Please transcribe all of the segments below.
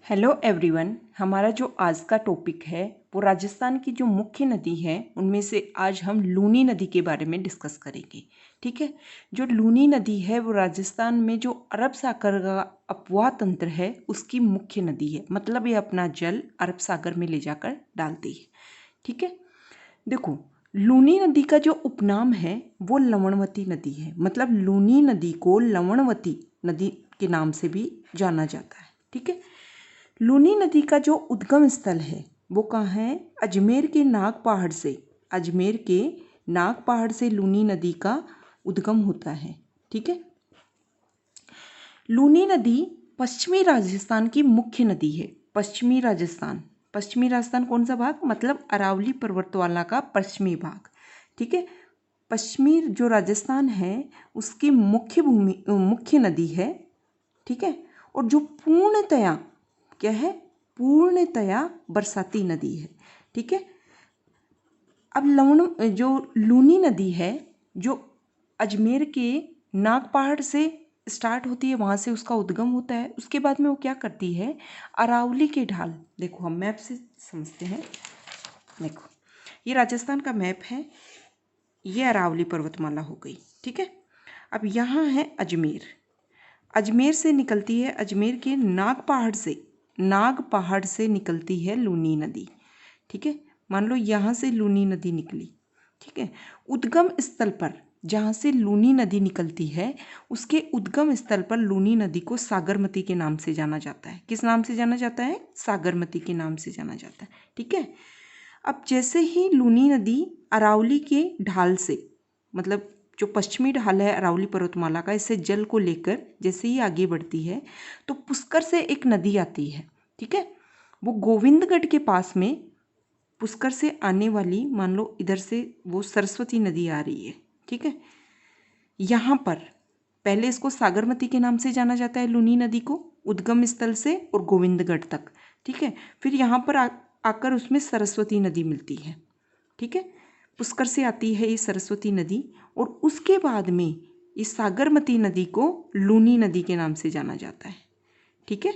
Hello everyone. हमारा जो आज का टॉपिक है वो राजस्थान की जो मुख्य नदी है उनमें से आज हम लूनी नदी के बारे में डिस्कस करेंगे। ठीक है। जो लूनी नदी है वो राजस्थान में जो अरब सागर का अपवाह तंत्र है उसकी मुख्य नदी है। मतलब ये अपना जल अरब सागर में ले जाकर डालती है। ठीक है। देखो, लूनी नदी का जो उपनाम है वो लवणवती नदी है। मतलब लूनी नदी को लवणवती नदी के नाम से भी जाना जाता है। ठीक है। लूनी नदी का जो उद्गम स्थल है वो कहाँ है? अजमेर के नाग पहाड़ से। अजमेर के नाग पहाड़ से लूनी नदी का उद्गम होता है। ठीक है। लूनी नदी पश्चिमी राजस्थान की मुख्य नदी है। पश्चिमी राजस्थान, पश्चिमी राजस्थान कौन सा भाग? मतलब अरावली पर्वतमाला का पश्चिमी भाग। ठीक है। पश्चिमी जो राजस्थान है उसकी मुख्य नदी है। ठीक है। और जो पूर्णतया क्या है? पूर्णतया बरसाती नदी है। ठीक है। अब जो लूनी नदी है जो अजमेर के नाग पहाड़ से स्टार्ट होती है, वहाँ से उसका उद्गम होता है। उसके बाद में वो क्या करती है? अरावली के ढाल, देखो हम मैप से समझते हैं। देखो, ये राजस्थान का मैप है, ये अरावली पर्वतमाला हो गई। ठीक है। अब यहाँ है अजमेर। अजमेर से निकलती है, अजमेर के नाग पहाड़ से निकलती है लूनी नदी। ठीक है। मान लो यहाँ से लूनी नदी निकली। ठीक है। उद्गम स्थल पर जहाँ से लूनी नदी निकलती है उसके उद्गम स्थल पर लूनी नदी को सागरमती के नाम से जाना जाता है। किस नाम से जाना जाता है? सागरमती के नाम से जाना जाता है। ठीक है। अब जैसे ही लूनी नदी अरावली के ढाल से, मतलब जो पश्चिमी ढाल है अरावली पर्वतमाला का, इससे जल को लेकर जैसे ही आगे बढ़ती है तो पुष्कर से एक नदी आती है। ठीक है। वो गोविंदगढ़ के पास में पुष्कर से आने वाली, मान लो इधर से वो सरस्वती नदी आ रही है। ठीक है। यहाँ पर पहले इसको सागरमती के नाम से जाना जाता है, लूनी नदी को, उद्गम स्थल से और गोविंदगढ़ तक। ठीक है। फिर यहाँ पर आकर उसमें सरस्वती नदी मिलती है। ठीक है। पुष्कर से आती है ये सरस्वती नदी और उसके बाद में इस सागरमती नदी को लूनी नदी के नाम से जाना जाता है। ठीक है।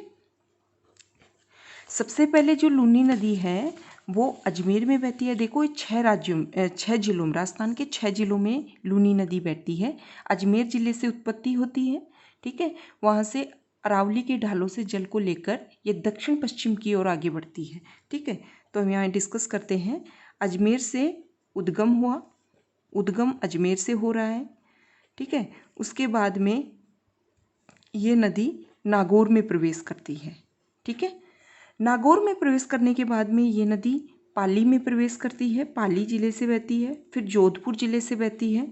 सबसे पहले जो लूनी नदी है वो अजमेर में बहती है। देखो, ये 6 जिलों में, राजस्थान के 6 जिलों में लूनी नदी बहती है। अजमेर जिले से उत्पत्ति होती है। ठीक है। वहाँ से अरावली के ढालों से जल को लेकर ये दक्षिण पश्चिम की ओर आगे बढ़ती है। ठीक है। तो हम यहाँ डिस्कस करते हैं। अजमेर से उद्गम हुआ, उद्गम अजमेर से हो रहा है। ठीक है। उसके बाद में ये नदी नागौर में प्रवेश करती है। ठीक है। नागौर में प्रवेश करने के बाद में ये नदी पाली में प्रवेश करती है, पाली जिले से बहती है। फिर जोधपुर जिले से बहती है,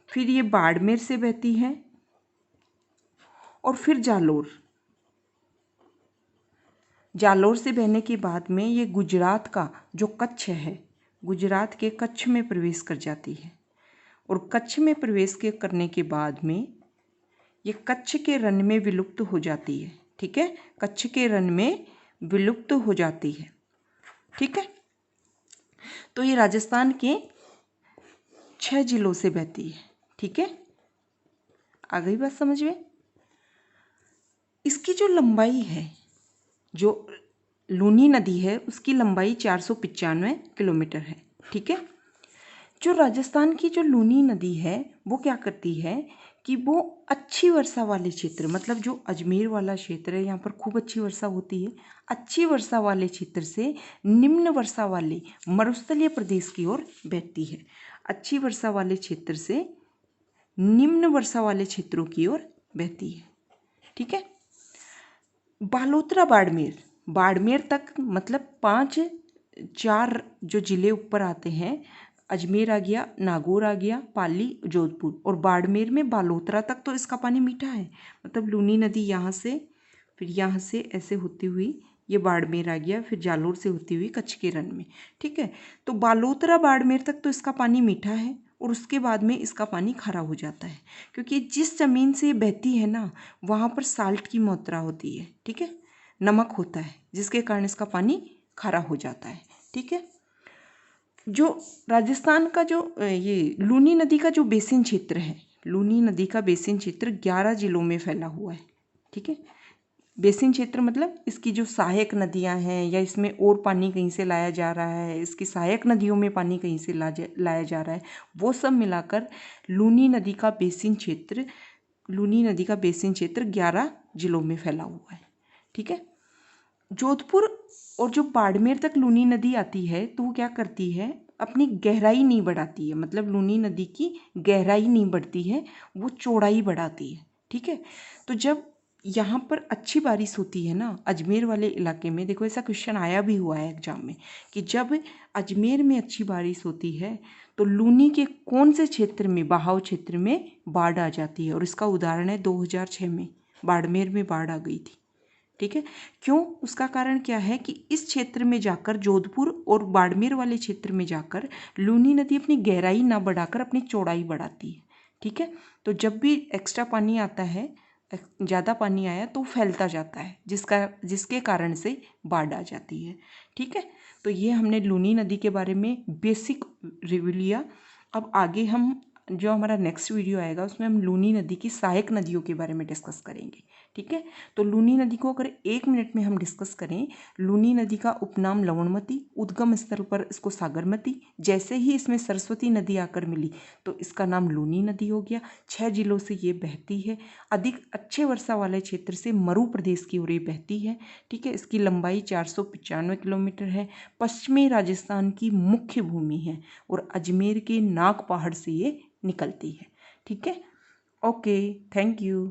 फिर ये बाड़मेर से बहती है और फिर जालोर से बहने के बाद में ये गुजरात का जो कच्छ है, गुजरात के कच्छ में प्रवेश कर जाती है। और कच्छ में प्रवेश करने के बाद में ये कच्छ के रण में विलुप्त हो जाती है। ठीक है। कच्छ के रण में विलुप्त हो जाती है। ठीक है। तो ये राजस्थान के 6 जिलों से बहती है। ठीक है। आ गई बात समझ में? इसकी जो लंबाई है, जो लूनी नदी है उसकी लंबाई 495 किलोमीटर है। ठीक है। जो राजस्थान की जो लूनी नदी है वो क्या करती है कि वो अच्छी वर्षा वाले क्षेत्र, मतलब जो अजमेर वाला क्षेत्र है यहाँ पर खूब अच्छी वर्षा होती है, अच्छी वर्षा वाले क्षेत्र से निम्न वर्षा वाले मरुस्थलीय प्रदेश की ओर बहती है। अच्छी वर्षा वाले क्षेत्र से निम्न वर्षा वाले क्षेत्रों की ओर बहती है। ठीक है। बालोतरा बाड़मेर, बाड़मेर तक, मतलब 4 जो जिले ऊपर आते हैं, अजमेर आ गया, नागौर आ गया, पाली, जोधपुर, और बाड़मेर में बालोतरा तक तो इसका पानी मीठा है। मतलब लूनी नदी यहाँ से, फिर यहाँ से ऐसे होती हुई ये बाड़मेर आ गया, फिर जालोर से होती हुई कच्छ के रण में। ठीक है। तो बालोतरा बाड़मेर तक तो इसका पानी मीठा है और उसके बाद में इसका पानी खारा हो जाता है, क्योंकि जिस ज़मीन से बहती है ना वहाँ पर साल्ट की मात्रा होती है। ठीक है। नमक होता है जिसके कारण इसका पानी खारा हो जाता है। ठीक है। जो राजस्थान का जो ये लूनी नदी का जो बेसिन क्षेत्र है, लूनी नदी का बेसिन क्षेत्र 11 जिलों में फैला हुआ है। ठीक है। बेसिन क्षेत्र मतलब इसकी जो सहायक नदियां हैं या इसमें और पानी कहीं से लाया जा रहा है, इसकी सहायक नदियों में पानी कहीं से लाया जा रहा है, वो सब मिलाकर लूनी नदी का बेसिन क्षेत्र 11 जिलों में फैला हुआ है। ठीक है। जोधपुर और जो बाड़मेर तक लूनी नदी आती है तो वो क्या करती है, अपनी गहराई नहीं बढ़ाती है, मतलब लूनी नदी की गहराई नहीं बढ़ती है, वो चौड़ाई बढ़ाती है। ठीक है। तो जब यहाँ पर अच्छी बारिश होती है ना, अजमेर वाले इलाके में, देखो ऐसा क्वेश्चन आया भी हुआ है एग्जाम में कि जब अजमेर में अच्छी बारिश होती है तो लूनी के कौन से क्षेत्र में, बहाव क्षेत्र में बाढ़ आ जाती है। और इसका उदाहरण है 2006 में बाड़मेर में बाढ़ आ गई थी। ठीक है। क्यों? उसका कारण क्या है कि इस क्षेत्र में जाकर, जोधपुर और बाड़मेर वाले क्षेत्र में जाकर लूनी नदी अपनी गहराई ना बढ़ाकर अपनी चौड़ाई बढ़ाती है। ठीक है। तो जब भी एक्स्ट्रा पानी आता है, ज़्यादा पानी आया तो फैलता जाता है, जिसके कारण से बाढ़ आ जाती है। ठीक है। तो ये हमने लूनी नदी के बारे में बेसिक रिव्यू लिया। अब आगे हम, जो हमारा नेक्स्ट वीडियो आएगा उसमें हम लूनी नदी की सहायक नदियों के बारे में डिस्कस करेंगे। ठीक है। तो लूनी नदी को अगर 1 मिनट में हम डिस्कस करें, लूनी नदी का उपनाम लवणमती, उद्गम स्थल पर इसको सागरमती, जैसे ही इसमें सरस्वती नदी आकर मिली तो इसका नाम लूनी नदी हो गया। 6 जिलों से ये बहती है। अधिक अच्छे वर्षा वाले क्षेत्र से मरु प्रदेश की ओर ये बहती है। ठीक है। इसकी लंबाई 495 किलोमीटर है। पश्चिमी राजस्थान की मुख्य भूमि है और अजमेर के नाग पहाड़ से ये निकलती है। ठीक है। Okay, thank you.